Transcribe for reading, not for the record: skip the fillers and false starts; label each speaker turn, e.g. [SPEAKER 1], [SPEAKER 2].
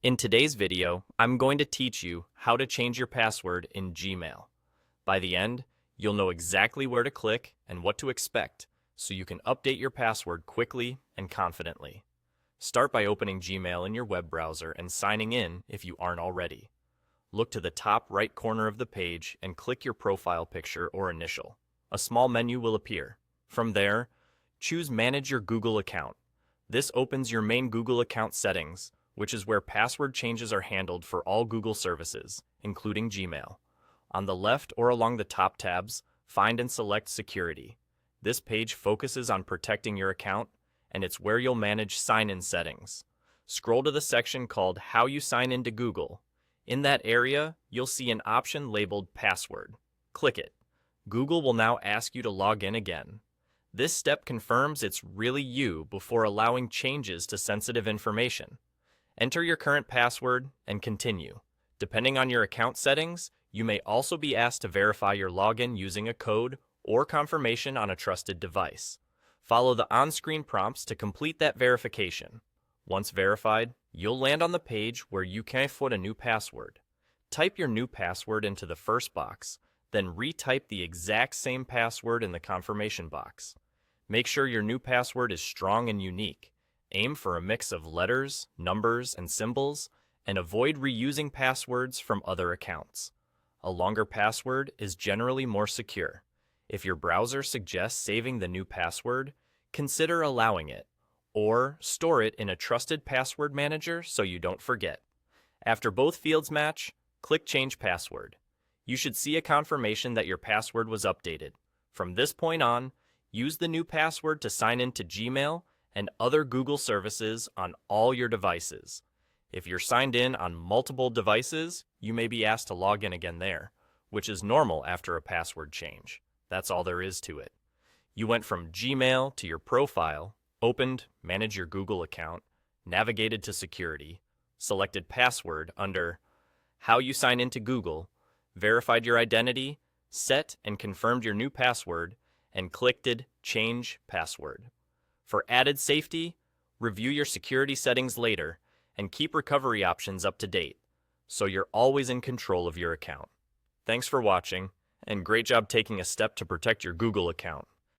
[SPEAKER 1] In today's video, I'm going to teach you how to change your password in Gmail. By the end, you'll know exactly where to click and what to expect so you can update your password quickly and confidently. Start by opening Gmail in your web browser and signing in if you aren't already. Look to the top right corner of the page and click your profile picture or initial. A small menu will appear. From there, choose Manage Your Google Account. This opens your main Google account settings, which is where password changes are handled for all Google services, including Gmail. On the left or along the top tabs, find and select Security. This page focuses on protecting your account, and it's where you'll manage sign-in settings. Scroll to the section called How You Sign Into Google. In that area, you'll see an option labeled Password. Click it. Google will now ask you to log in again. This step confirms it's really you before allowing changes to sensitive information. Enter your current password and continue. Depending on your account settings, you may also be asked to verify your login using a code or confirmation on a trusted device. Follow the on-screen prompts to complete that verification. Once verified, you'll land on the page where you can input a new password. Type your new password into the first box, then retype the exact same password in the confirmation box. Make sure your new password is strong and unique. Aim for a mix of letters, numbers, and symbols, and avoid reusing passwords from other accounts. A longer password is generally more secure. If your browser suggests saving the new password, consider allowing it, or store it in a trusted password manager so you don't forget. After both fields match, click Change Password. You should see a confirmation that your password was updated. From this point on, use the new password to sign into Gmail and other Google services on all your devices. If you're signed in on multiple devices, you may be asked to log in again there, which is normal after a password change. That's all there is to it. You went from Gmail to your profile, opened Manage Your Google Account, navigated to Security, selected Password under How You Sign Into Google, verified your identity, set and confirmed your new password, and clicked Change Password. For added safety, review your security settings later and keep recovery options up to date, so you're always in control of your account. Thanks for watching, and great job taking a step to protect your Google account.